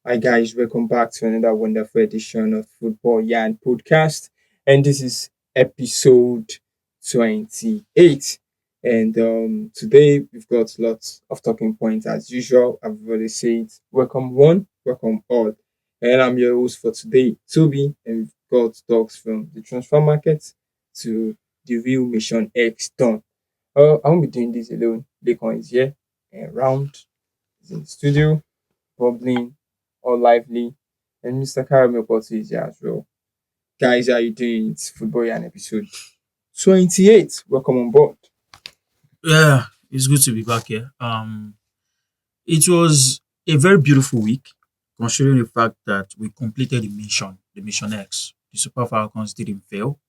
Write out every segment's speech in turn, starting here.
Hi guys, welcome back to another wonderful edition of Football Yarn Podcast. And this is episode 28. And today we've got lots of talking points as usual. I've already said welcome one, welcome all. And I'm your host for today, Toby, and we've got talks from the transfer market to the real Mission X done. I won't be doing this alone. Lekon is here and round is in the studio, bubbling or lively. And Mr. Karamel is here as well. Guys, how you doing? It's Football Yarn episode 28. Welcome on board. Yeah, it's good to be back here. It was a very beautiful week, considering the fact that we completed the mission X. The Super Falcons didn't fail.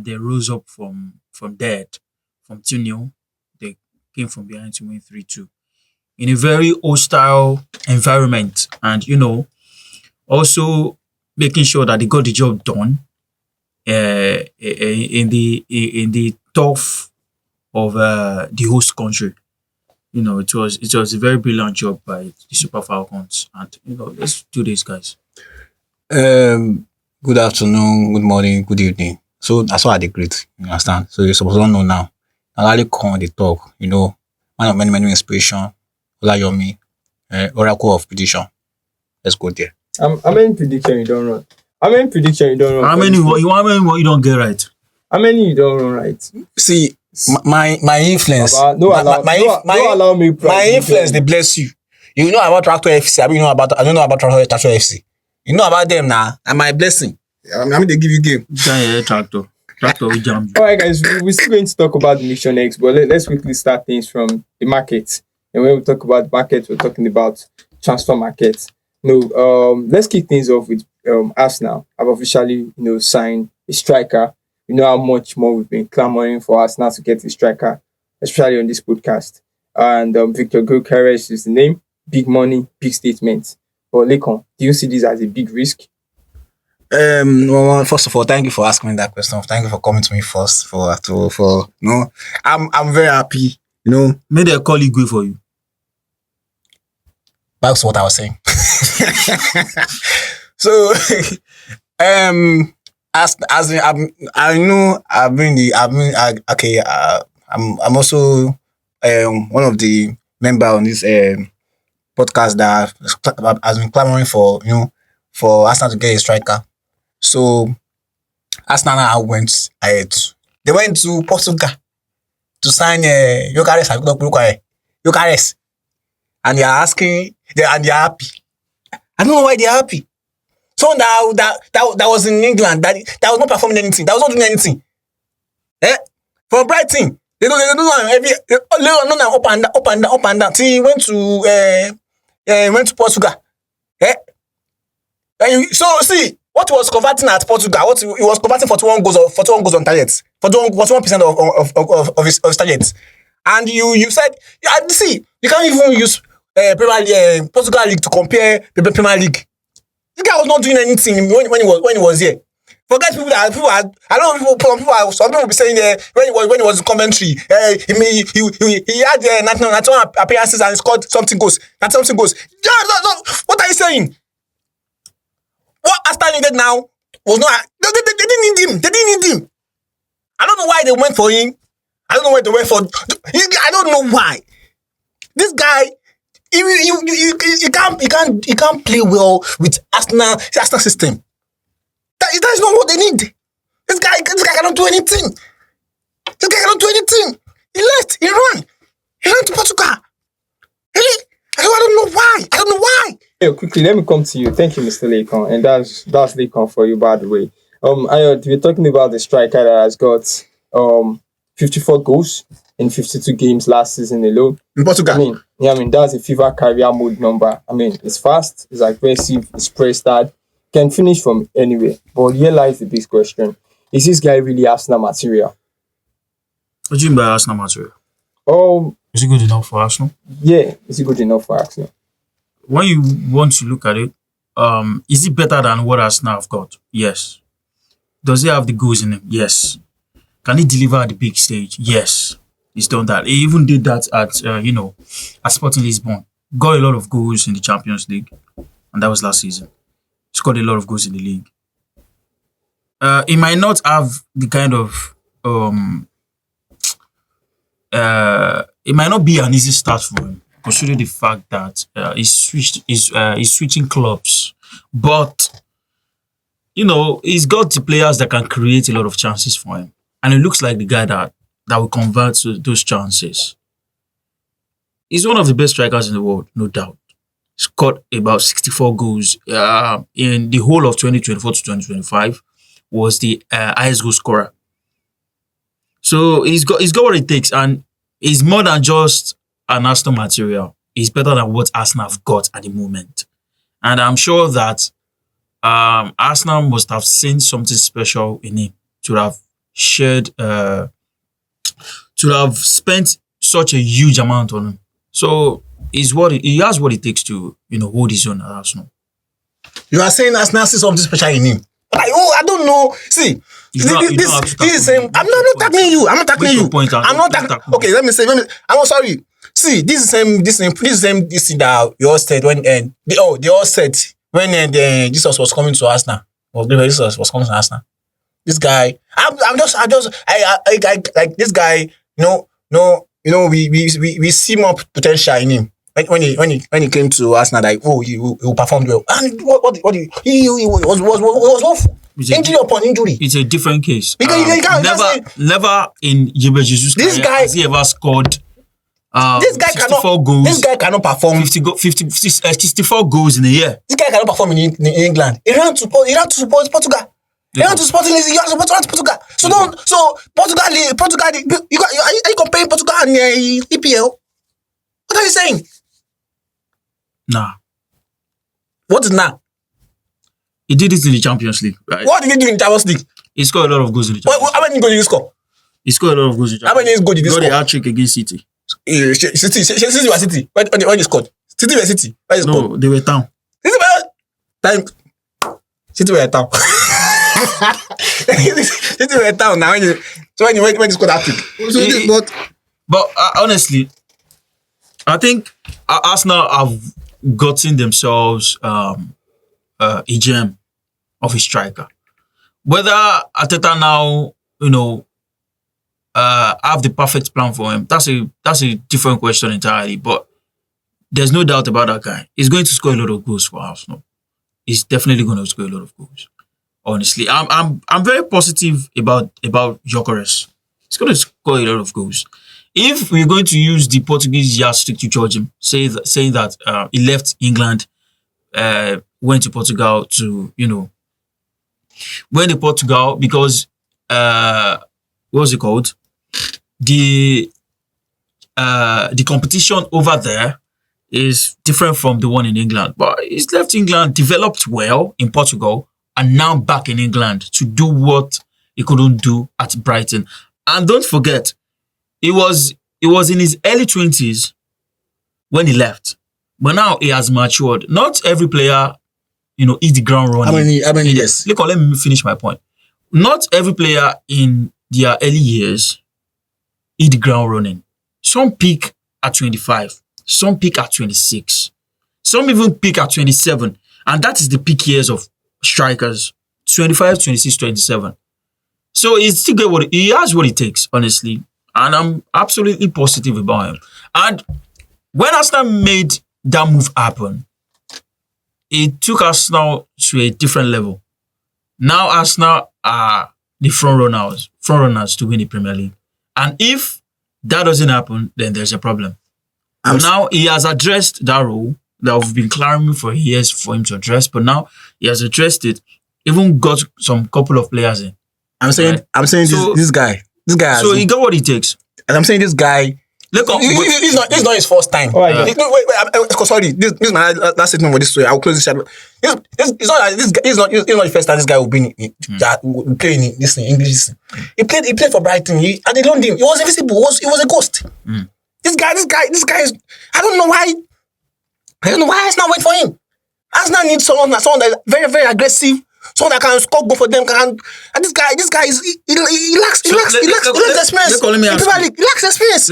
They rose up from dead, from 2-0. They came from behind to win 3-2 in a very hostile environment, and also making sure that they got the job done in the tough of the host country. It was a very brilliant job by the Super Falcons, and let's do this, guys. Good afternoon, good morning, good evening. So that's why I dey greet. You understand? So you're supposed to know now. I really come the talk, man of many inspiration, Olayomi, Oracle of prediction. Let's go there. How many prediction you don't run? How many prediction you don't run? How many what you don't get right? How many you don't run right? See, my influence. Baba, no allow me. My influence, they bless you. You know about Tractor FC. I don't know about Tractor FC. You know about them now. And my blessing. I mean, they give you game. Tractor, we jam. All right, guys, we're still going to talk about the Mission X, but let's quickly start things from the market. And when we talk about the market, we're talking about transfer market. Let's kick things off with Arsenal. I've officially, signed a striker. You know how much more we've been clamoring for Arsenal to get a striker, especially on this podcast. And Viktor Gyökeres is the name. Big money, big statement. But Lekon, do you see this as a big risk? Well, first of all, thank you for asking me that question. Thank you for coming to me first. I'm very happy. May they call it good for you. That's what I was saying. So, I'm also one of the member on this podcast that has been clamoring for Arsenal to get a striker. So Arsenal now went ahead. They went to Portugal to sign Gyökeres, and they are happy. I don't know why they're happy. Someone that was in England that was not performing anything, that was not doing anything. For Brighton, they don't know up and down. Till he went to Portugal. So see what he was converting at Portugal. What he was converting 41 goals on targets, 41% of his targets. And you said, see, you can't even use Portugal League to compare the Premier League. This guy was not doing anything when he was here. Forget people that I don't know some people be saying when he was in commentary, he had 91 appearances and scored something goals. No, what are you saying? What Arsenal needed now was not. They didn't need him. I don't know why they went for him. I don't know why they went for. I don't know why. This guy, he can't play well with Arsenal system. That is not what they need. This guy cannot do anything. He left. He ran to Portugal. Really? I don't know why. Yeah, quickly, let me come to you. Thank you, Mr. Lekon. And that's Lekon for you, by the way. We're talking about the striker that has got 54 goals in 52 games last season alone. In Portugal. I mean that's a FIFA career mode number. I mean, it's fast, it's aggressive, it's press hard, can finish from anywhere. But here lies the big question: is this guy really Arsenal material? What do you mean by Arsenal material? Is he good enough for Arsenal? Yeah, is he good enough for Arsenal? When you want to look at it, is he better than what Arsenal have got? Yes. Does he have the goals in him? Yes. Can he deliver at the big stage? Yes. He's done that. He even did that at Sporting Lisbon. Got a lot of goals in the Champions League. and that was last season. Scored a lot of goals in the league. He might not have the kind of it might not be an easy start for him, considering the fact that he's switching clubs, but he's got the players that can create a lot of chances for him, and it looks like the guy that will convert to those chances. He's one of the best strikers in the world, no doubt. Scored about 64 goals in the whole of 2024 to 2025. Was the highest goal scorer. So he's got what it takes, and he's more than just an Arsenal material. He's better than what Arsenal have got at the moment. And I'm sure that Arsenal must have seen something special in him to have spent such a huge amount on him. So he has what it takes to hold his own at Arsenal. You are saying Arsenal sees something special in him. I don't know. See, this is same. I'm not attacking you. I'm not attacking you. I'm not attacking. Okay, let me say. I'm sorry. See, this is same. This thing that you all said when they all said when Jesus was coming to Arsenal. Jesus was coming to Arsenal. This guy, I like this guy. We see more potential in him. Like when he came to Arsenal, like he performed well, and he was awful. Injury upon injury. It's a different case. Because never in Gyökeres' career has he ever scored. This guy 64 goals. This guy cannot perform. 64 goals in a year. This guy cannot perform in England. He ran to support Portugal. He ran to Sporting Lisbon. You have to support Portugal. So Portugal. Are you comparing Portugal and EPL? What are you saying? Nah. What is now? He did it in the Champions League, right? What did he do in Champions League? He scored a lot of goals in the Champions League. How many goals did he score? He scored a lot of goals in the How Champions many goals did he score? He got a hat-trick against City. City was City. When he scored? City were City. When he scored? No, they were Town. City were Town. City were Town now. When he scored that trick. But honestly, I think Arsenal have gotten themselves a gem of a striker. Whether Arteta now, have the perfect plan for him, that's a different question entirely. But there's no doubt about that guy. He's going to score a lot of goals for Arsenal. He's definitely going to score a lot of goals. Honestly, I'm very positive about Gyökeres. He's going to score a lot of goals. If we're going to use the Portuguese yardstick to judge him, saying that he left England, went to Portugal to, went to Portugal because, what's it called? The competition over there is different from the one in England. But he's left England, developed well in Portugal, and now back in England to do what he couldn't do at Brighton. And don't forget, he was in his early 20s when he left. But now he has matured. Not every player, hit the ground running. How many years? Look, let me finish my point. Not every player in their early years hit the ground running. Some peak at 25. Some peak at 26. Some even peak at 27. And that is the peak years of strikers. 25, 26, 27. So he has what it takes, honestly. And I'm absolutely positive about him. And when Arsenal made that move happen, it took Arsenal to a different level. Now Arsenal are the frontrunners to win the Premier League. And if that doesn't happen, then there's a problem. Now he has addressed that role that we've been clamoring for years for him to address, but now he has addressed it. Even got some couple of players in. I'm saying this guy. So he got what he takes. And I'm saying this guy. Look, this is not his first time. Oh, yeah. Wait, sorry. This is my last statement for this story. I'll close this chapter. It's not the first time this guy will be that will play in this English. He played for Brighton. And they loaned him. He was invisible. He was a ghost. This guy is. I don't know why. Arsenal wait for him. Arsenal needs someone that's very, very aggressive, Someone that can score goal for them. And this guy is he lacks experience. Let me In ask Premier you. League, he lacks experience.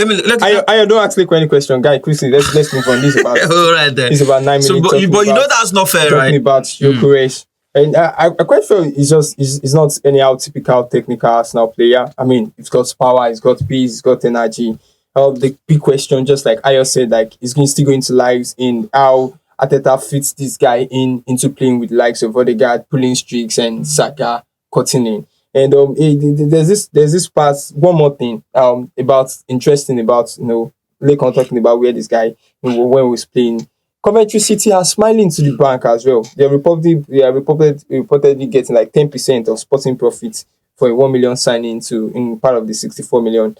I don't ask Leko any question, guy. Quickly, let's move on. This is about All right then. this is about 9 minutes. So, but talking you know about- that's not fair, talking right? about Gyökeres. And I quite feel it's not anyhow typical technical Arsenal player. I mean, it's got power, it's got peace, it's got energy. The big question, just like Ayo said, like is still going to lies in how Arteta fits this guy into playing with the likes of Odegaard, pulling streaks, and Saka cutting in. And there's this part. One more thing about interesting about Lekon talking about where this guy when he was playing. Coventry City are smiling to the bank as well. They are reportedly getting like 10% of sporting profits for a 1 million signing in part of the 64 million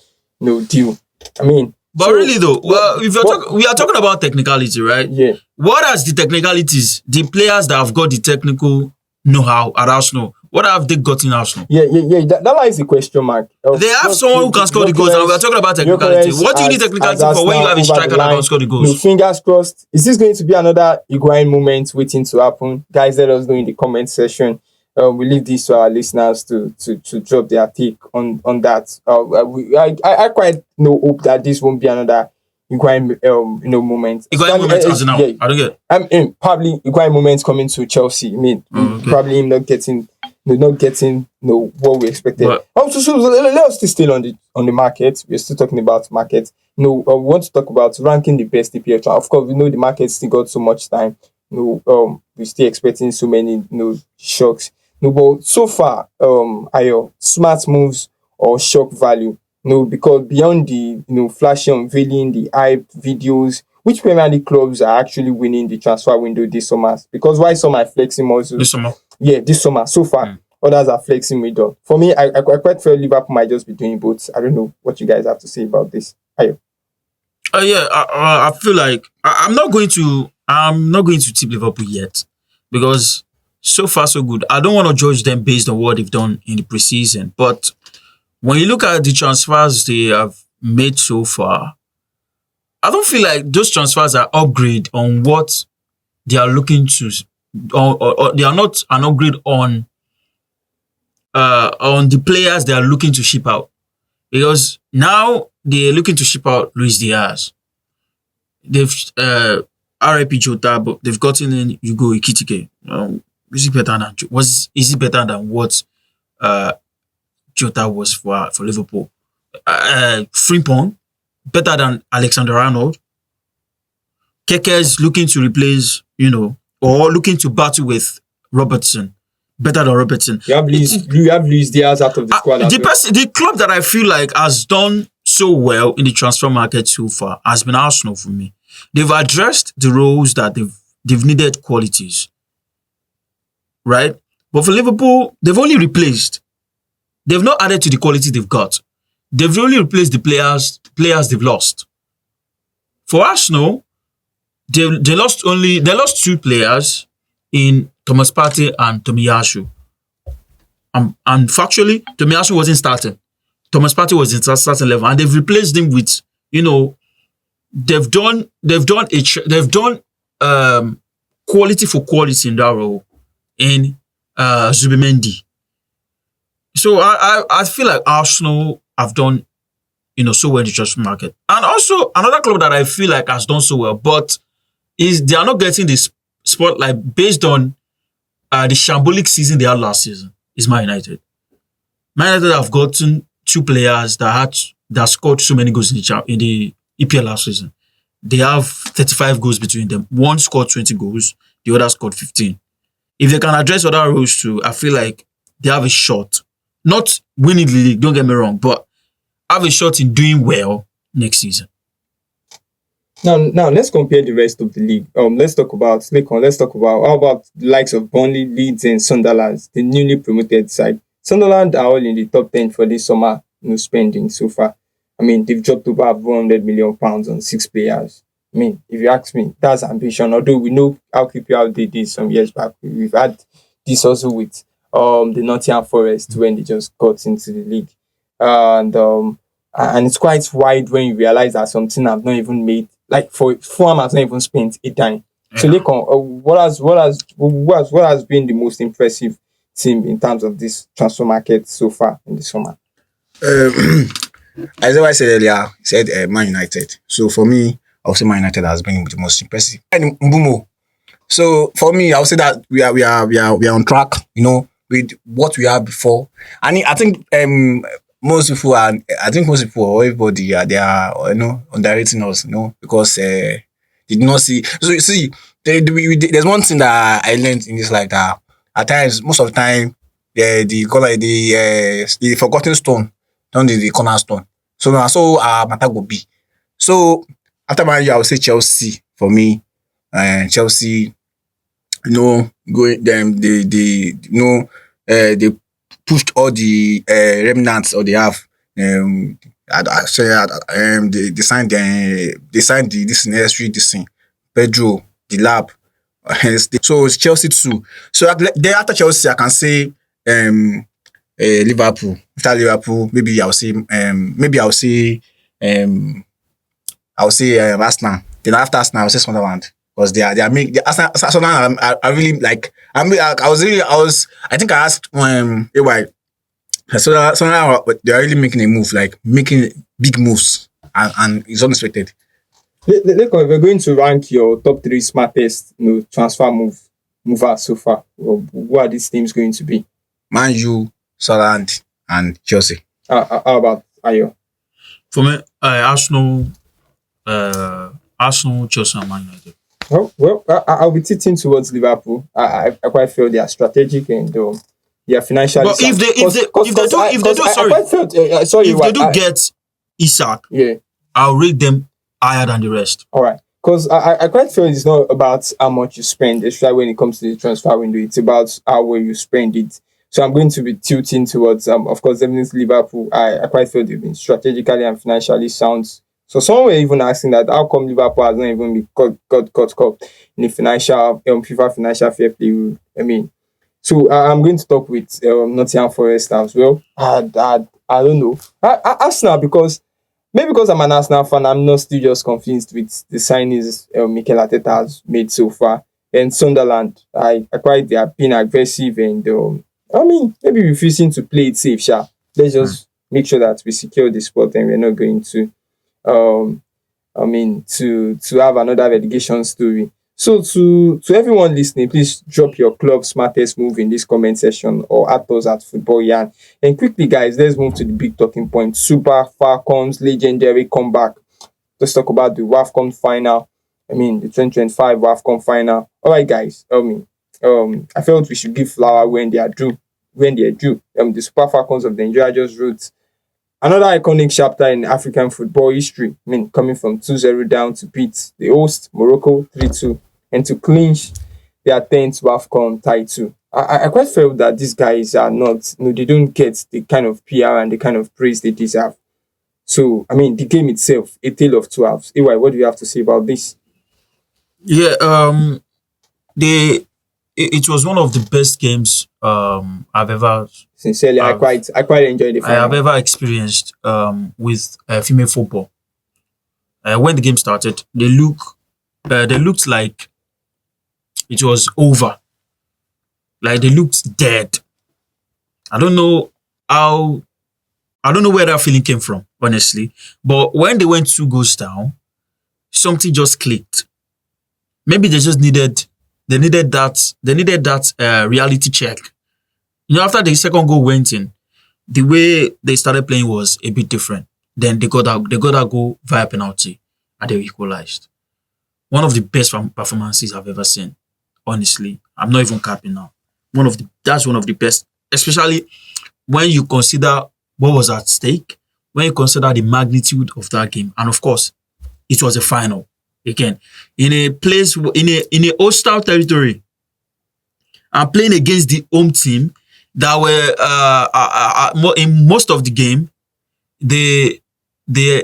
deal. I mean, But really though, well, if we are talking about technicality, right? Yeah. What are the technicalities? The players that have got the technical know-how at Arsenal, what have they got in Arsenal? Yeah. That lies the question mark. They have someone who can score the goals, and we are talking about technicality. What do you need technicality for when you have a striker that can score the goals? Fingers crossed. Is this going to be another Higuain moment waiting to happen? Guys, let us know in the comment section. We leave this to our listeners to drop their take on that. I quite hope that this won't be another Higuain moment. Higuain moment as now. Yeah. I don't get it. I mean, probably Higuain moments coming to Chelsea. I mean, probably him not getting what we expected. So let us still on the market. We're still talking about market. We want to talk about ranking the best EPL. Of course, we know the market still got so much time. We're still expecting so many shocks. But so far, Ayo, smart moves or shock value. Because beyond the flashy unveiling, the hype videos, which Premier League clubs are actually winning the transfer window this summer? Because why some are flexing also? This summer. Yeah, this summer. So far, others are flexing with them. For me, I quite feel Liverpool might just be doing both. I don't know what you guys have to say about this. Ayo. I feel like I'm not going to tip Liverpool yet because so far so good. I don't want to judge them based on what they've done in the preseason, but when you look at the transfers they have made so far, I don't feel like those transfers are upgrade on what they are looking to, or they are not an upgrade on the players they are looking to ship out. Because now they're looking to ship out Luis Diaz. They've RIP Jota, but they've gotten in Hugo Ekitike. Is he better than what Jota was for Liverpool? Frimpong, better than Alexander Arnold. Gyökeres looking to replace, or looking to battle with Robertson. Better than Robertson. You have Luis Diaz out of the squad. The club that I feel like has done so well in the transfer market so far has been Arsenal for me. They've addressed the roles that they've needed qualities. Right? But for Liverpool, they've only replaced. They've not added to the quality they've got. They've only replaced the players they've lost. For Arsenal, they lost two players in Thomas Partey and Tomiyasu. And factually, Tomiyasu wasn't starting. Thomas Partey was in starting level, and they've replaced him with, they've done quality for quality in that role in Zubimendi. So I feel like Arsenal have done so well in the transfer market. And also another club that I feel like has done so well, but they are not getting this spotlight based on the shambolic season they had last season is Man United. Man United have gotten two players that scored so many goals in the EPL last season. They have 35 goals between them. One scored 20 goals, the other scored 15. If they can address other roles too, I feel like they have a shot. Not winning the league, don't get me wrong, but have a shot in doing well next season. Now let's compare the rest of the league. Let's talk about how about the likes of Burnley, Leeds, and Sunderland, the newly promoted side. Sunderland are all in the top 10 for this summer spending so far. I mean, they've dropped over £100 million on 6 players. I mean, if you ask me, that's ambition. Although we know how QPR did this some years back. We've had this also with the Nottingham Forest when they just got into the league. And it's quite wide when you realize that something have not even made, like Fulham has not even spent a dime. Yeah. So Lekon, what has been the most impressive team in terms of this transfer market so far in the summer? Um, as I said earlier, he said Man United. So for me, I would say Man United has been the most impressive. And Mbumo. So for me, I would say that we are on track. With what we had before. And I think most people are. I think most people or everybody they are underrating us. Because did not see. So you see, there's one thing that I learned in this life that at times, most of the time, the forgotten stone turn to the cornerstone. So now, so matter go be. So after my year, I would say Chelsea for me. Chelsea, going them they pushed all the remnants or they have I say they signed this necessary this thing Pedro the lab so it's Chelsea too. So then after Chelsea I can say Liverpool. After Liverpool maybe I'll say Arsenal. Then after Arsenal, I'll say Sunderland because they are make the Arsenal are really like I think I asked AY Sunderland they are really making a move like making big moves and it's unexpected. We're going to rank your top three smartest transfer movers so far. Who are these teams going to be? Man U, Sunderland, and Chelsea. How about Ayo? For me, Arsenal, Chelsea, and Man United. I'll be tilting towards Liverpool. I quite feel they are strategic and they are financially. But if they do get Isak, yeah, I'll rate them higher than the rest. All right, because I quite feel it's not about how much you spend, especially when it comes to the transfer window. It's about how well you spend it. So I'm going to be tilting towards, of course, definitely Liverpool. I quite feel they've been strategically and financially sound. So some were even asking that how come Liverpool has not even been caught in the financial FIFA financial fair play rule. I mean, so I'm going to talk with Nottingham Forest as well. I don't know. Arsenal maybe because I'm an Arsenal fan, I'm not still just convinced with the signings Mikel Arteta has made so far. And Sunderland, I quite they are being aggressive and maybe refusing to play it safe. Let's just make sure that we secure the spot and we're not going to to have another relegation story. So to everyone listening, please drop your club smartest move in this comment section or at us at Football Yarn. And quickly, guys, let's move to the big talking point. Super Falcons legendary comeback. Let's talk about the WAFCON final. The 2025 WAFCON final. All right, guys. I felt we should give flower when they are due. The Super Falcons of Nigeria just wrote another iconic chapter in African football history. Coming from 2-0 down to beat the host Morocco 3-2 and to clinch their 10th WAFCON title. I quite felt that these guys are not, they don't get the kind of PR and the kind of praise they deserve. So, the game itself, a tale of two halves. AY, what do you have to say about this? Yeah, it was one of the best games I've ever. Sincerely, I quite enjoyed it. I have ever experienced with female football. When the game started, they looked like it was over. Like they looked dead. I don't know where that feeling came from, honestly. But when they went 2 goals down, something just clicked. Maybe they just needed that reality check. After the second goal went in, the way they started playing was a bit different. Then they got that goal via penalty and they equalized. One of the best performances I've ever seen. Honestly, I'm not even capping now. That's one of the best, especially when you consider what was at stake, when you consider the magnitude of that game, and of course, it was a final. Again, in a place in a hostile territory, and playing against the home team that were in most of the game, they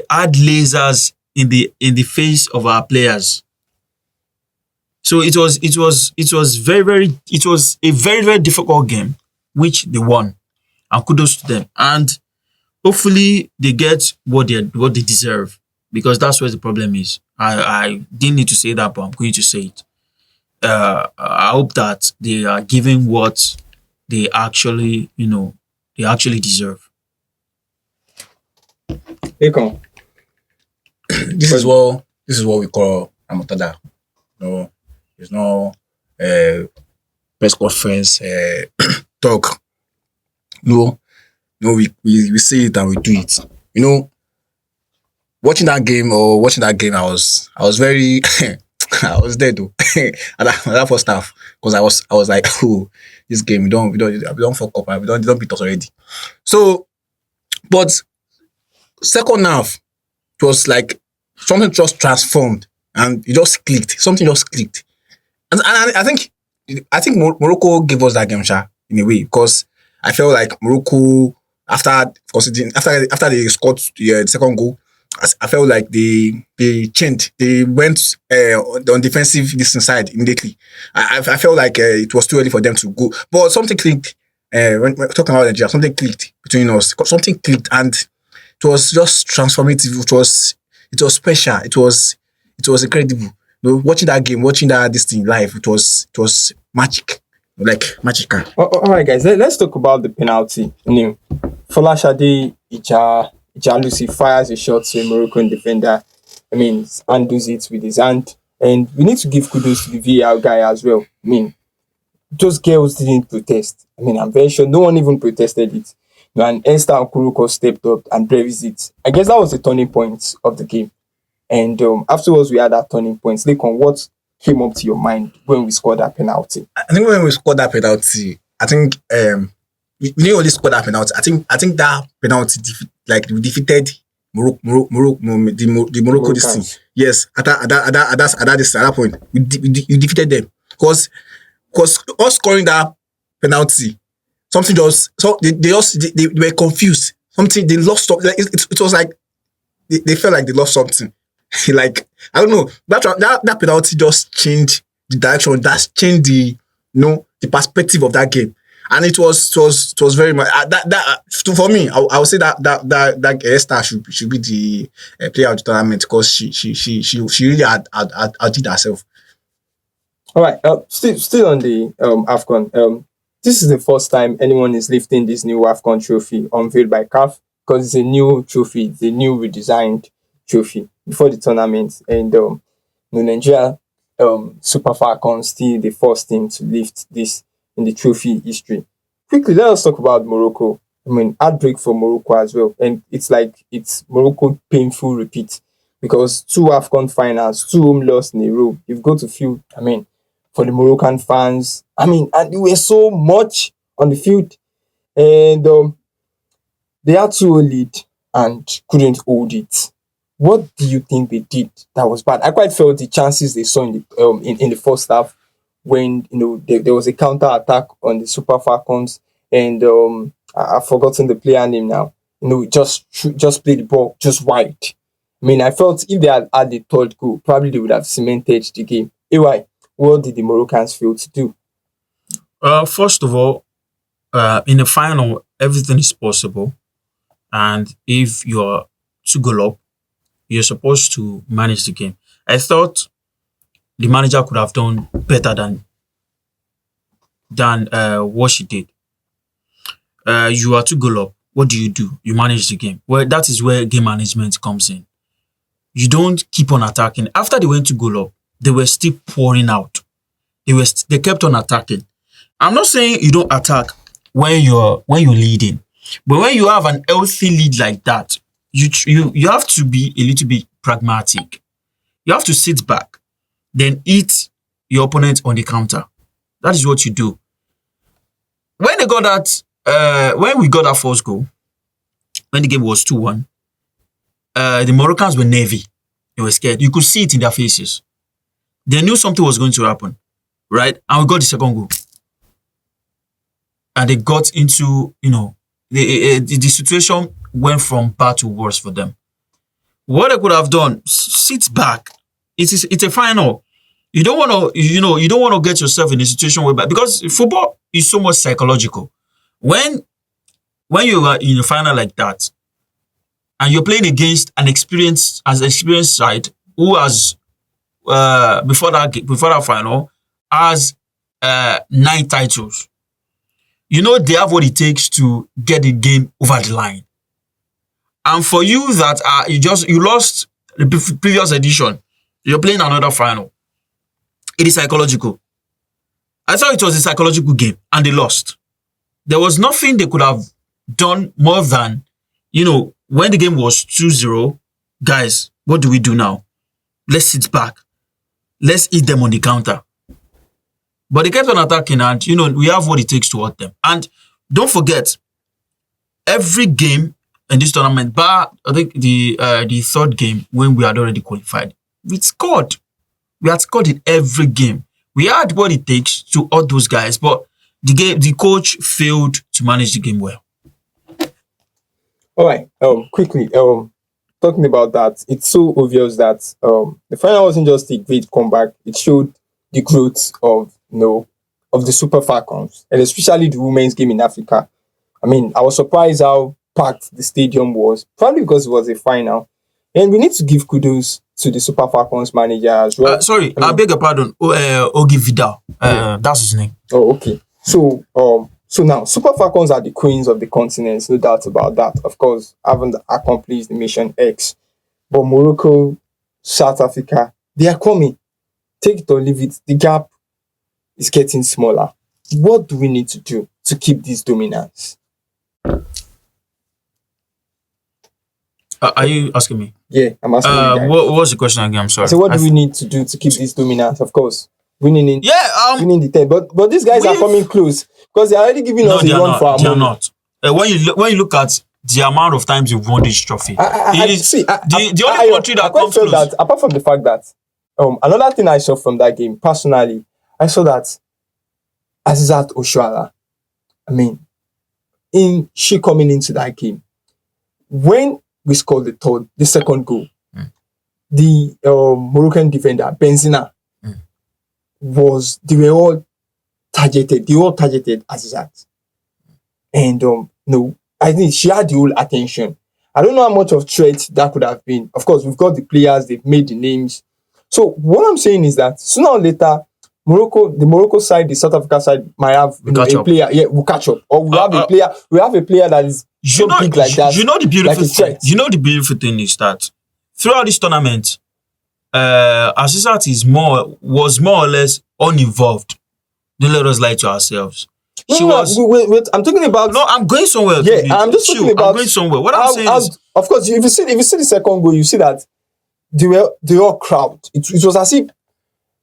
had lasers in the face of our players. So it was a very, very difficult game, which they won, and kudos to them. And hopefully they get what they deserve, because that's where the problem is. I didn't need to say that, but I'm going to say it. I hope that they are giving what they actually, they actually deserve. Akon, This is what we call amotada. No, there's no uh, press conference talk. No, no, we see it and we do it. You know, watching that game, I was very I was there though at that first half because I was like, oh, this game we don't fuck up, we don't beat us already. So, but second half it was like something just transformed and it just clicked. Something just clicked, and I think Morocco gave us that game, sha, in a way because I felt like Morocco after considering after they scored the second goal, I felt like they changed. They went on defensive this side immediately. I felt like it was too early for them to go, but something clicked. When we're talking about Nigeria, something clicked between us. Something clicked, and it was just transformative. It was special. It was incredible. Watching that game, watching that this thing live, it was magic, like magical. all right, guys. Let's talk about the penalty. Folashade Ijalusi fires a shot to a Moroccan defender. Handles it with his hand, and we need to give kudos to the VAR guy as well. Those girls didn't protest. I'm very sure no one even protested it. And Esther Okuruko stepped up and brevis it. I guess that was the turning point of the game. And afterwards, we had that turning point. On what came up to your mind when we scored that penalty? I think when we scored that penalty, I think we didn't only score that penalty. I think that penalty we defeated the Morocco this thing. Moroccans. Yes, at that point we defeated them because us scoring that penalty, something just so they were confused. Something they lost. Like it was like they felt like they lost something. Like I don't know, that penalty just changed the direction. That's changed the perspective of that game, and it was very much for me. I would say that Esther should be the player of the tournament because she really outdid herself. All right. Still on the AFCON. This is the first time anyone is lifting this new WAFCON trophy unveiled by CAF because it's a new trophy. It's a new redesigned trophy before the tournament. And Nigeria Super Falcons still the first team to lift this in the trophy history. Quickly, let us talk about Morocco. Heartbreak for Morocco as well. And it's Morocco painful repeat because two AFCON finals, two home loss in a row. You've got to feel, for the Moroccan fans. And they were so much on the field. And they had to lead and couldn't hold it. What do you think they did that was bad? I quite felt the chances they saw in the first half when there was a counter attack on the Super Falcons, and I've forgotten the player name now. Just play the ball just wide. I felt if they had the third goal, probably they would have cemented the game. AY, what did the Moroccans fail to do? First of all, in the final, everything is possible, and if you're 2 goal up, you're supposed to manage the game. I thought the manager could have done better than what she did. You are 2 goal up. What do? You manage the game. Well, that is where game management comes in. You don't keep on attacking. After they went 2 goal up, they were still pouring out. They kept on attacking. I'm not saying you don't attack when you're leading, but when you have an healthy lead like that, you have to be a little bit pragmatic. You have to sit back, then hit your opponent on the counter. That is what you do. When we got that first goal, when the game was 2-1, the Moroccans were nervy. They were scared. You could see it in their faces. They knew something was going to happen, right? And we got the second goal. And they got into, the situation went from bad to worse for them. What they could have done, sit back. It's a final. You don't want to get yourself in a situation where, because football is so much psychological. When you are in a final like that, and you're playing against an experienced side who has before that final has 9 titles, they have what it takes to get the game over the line. And for you that you lost the previous edition, you're playing another final. It is psychological. I thought it was a psychological game, and they lost. There was nothing they could have done more than, when the game was 2-0, guys, what do we do now? Let's sit back. Let's eat them on the counter. But they kept on attacking, and, we have what it takes to hurt them. And don't forget, every game in this tournament, I think the third game when we had already qualified, we scored. We had scored in every game. We had what it takes to hurt those guys, but the coach failed to manage the game well. All right. Quickly. Talking about that, it's so obvious that the final wasn't just a great comeback. It showed the growth of the Super Falcons, and especially the women's game in Africa. I mean, I was surprised how packed the stadium was, probably because it was a final. And we need to give kudos to the Super Falcons manager as well. I beg your pardon. Ogi Vidal. That's his name. Oh, okay. So now Super Falcons are the queens of the continent, no doubt about that. Of course, haven't accomplished the mission X, but Morocco, South Africa, they are coming. Take it or leave it. The gap is getting smaller. What do we need to do to keep this dominance? Are you asking me? Yeah, I'm asking you guys. What was the question again? I'm sorry. So what do we need to do to keep this dominance? Of course, winning the 10. But these guys are coming close because they're already giving us a run for our money. They are not. When you look at the amount of times you've won this trophy, the only country that comes close. That, apart from the fact that another thing I saw from that game personally, I saw that Azizat Oshoala, she coming into that game when we scored the second goal. The Moroccan defender, Benzina, they were all targeted. They all targeted Azizat. And I think she had the whole attention. I don't know how much of threat that could have been. Of course, we've got the players, they've made the names. So what I'm saying is that sooner or later, the Morocco side, the South Africa side might have a player. Yeah, we'll catch up. Or we have a player. We have a player that is big like that. The beautiful thing. The beautiful thing is that throughout this tournament, Azizat was more or less uninvolved. Don't let us lie to ourselves. Wait, I'm talking about. No, I'm going somewhere. Yeah, I'm just talking about. I'm going somewhere. What I'm saying is, of course, if you see the second goal, you see that they were crowd. It was as if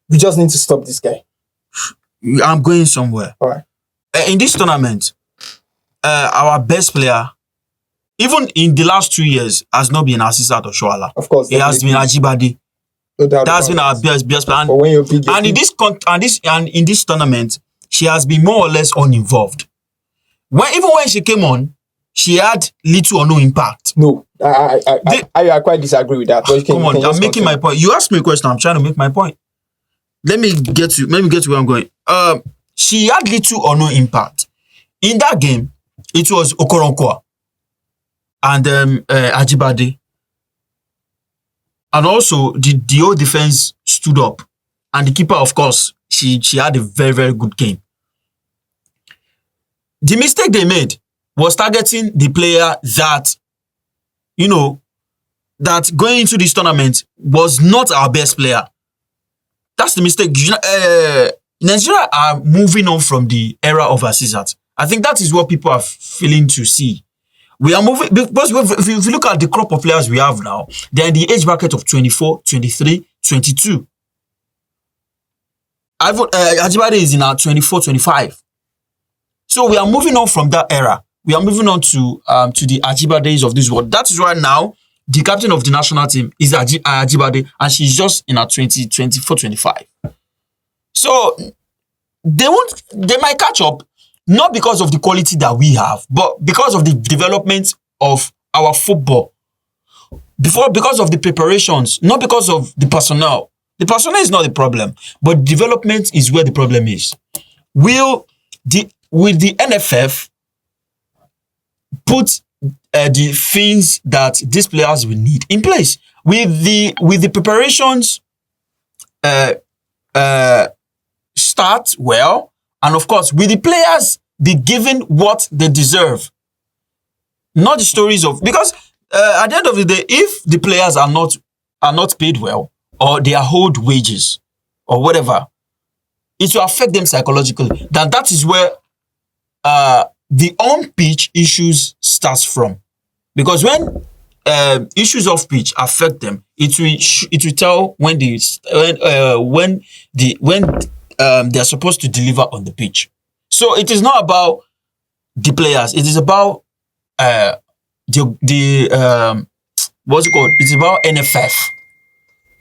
we just need to stop this guy. I'm going somewhere. All right. In this tournament, our best player, even in the last 2 years, has not been Azizat Oshoala. Of course, it has been Ajibade. No doubt. That's been our best player. But when you're big, in this tournament, she has been more or less uninvolved. Even when she came on, she had little or no impact. No, I quite disagree with that. Come on, I'm making my point. You asked me a question. I'm trying to make my point. Let me get to where I'm going. She had little or no impact. In that game, it was Okoronkwa and Ajibade. And also, the whole defense stood up. And the keeper, of course, she had a very, very good game. The mistake they made was targeting the player that, that going into this tournament was not our best player. That's the mistake. Nigeria are moving on from the era of Azizat. I think that is what people are failing to see. We are moving, because if you look at the crop of players we have now, they're in the age bracket of 24, 23, 22. Ajibade is in our 24, 25. So we are moving on from that era. We are moving on to the Ajibades of this world. That is why now the captain of the national team is Ajibade, and she's just in her 24, 25. So they might catch up, not because of the quality that we have, but because of the development of our football. Because of the preparations, not because of the personnel. The personnel is not the problem, but development is where the problem is. Will the NFF put the things that these players will need in place? With the preparations start well, and of course, with the players be given what they deserve, not the stories of, because at the end of the day, if the players are not paid well, or they are owed wages or whatever, it will affect them psychologically. That is where the on-pitch issues starts from. Because when issues off pitch affect them, it will tell when they are supposed to deliver on the pitch. So it is not about the players. It is about the what's it called? It's about NFF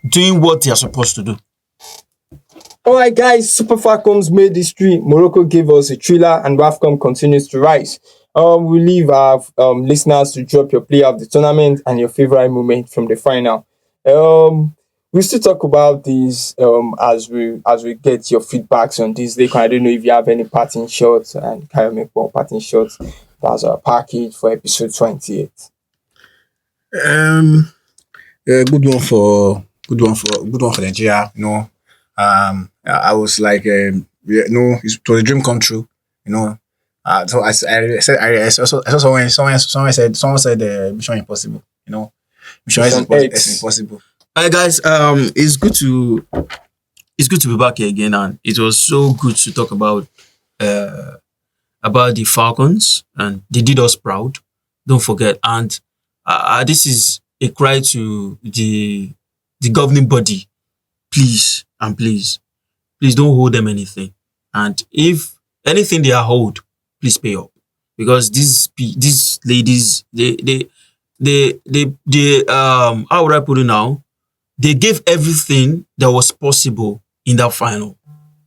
doing what they are supposed to do. All right, guys, Super Falcons made history. Morocco gave us a thriller, and WAFCON continues to rise. We leave our listeners to drop your player of the tournament and your favorite moment from the final. We'll still talk about these as we get your feedbacks on this. I don't know if you have any parting shots, and can you make one parting shots? That's our package for episode 28. Good one for Nigeria. I was like, it was a dream come true. So I said, I saw someone said mission impossible. Mission is impossible. Hi guys, it's good to be back here again, and it was so good to talk about the Falcons, and they did us proud. Don't forget, and this is a cry to the governing body. Please don't hold them anything, and if anything they are owed, please pay up, because these ladies, they how would I put it now? They gave everything that was possible in that final.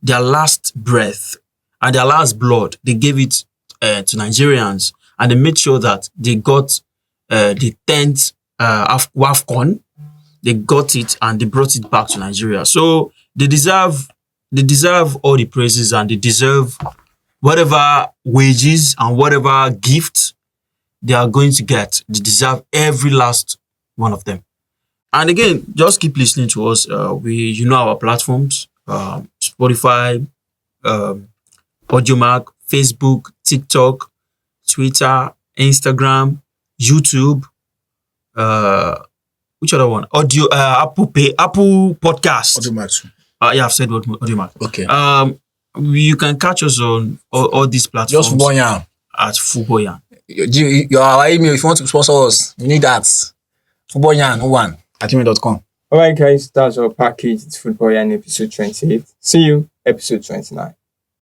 Their last breath and their last blood, they gave it to Nigerians, and they made sure that they got the 10th WAFCON. They got it and they brought it back to Nigeria. So they deserve all the praises, and they deserve whatever wages and whatever gifts they are going to get. They deserve every last one of them. And again, just keep listening to us. Our platforms, Spotify, AudioMark, Facebook, TikTok, Twitter, Instagram, YouTube, which other one? Apple Podcast. AudioMark. Yeah, I've said AudioMark. Okay. You can catch us on all these platforms. Just Football Yarn. At Football Yarn. Your email, if you want to sponsor us, you need that. Football Yarn 01@gmail.com. All right, guys, that's our package. It's Football Yarn episode 28. See you, episode 29.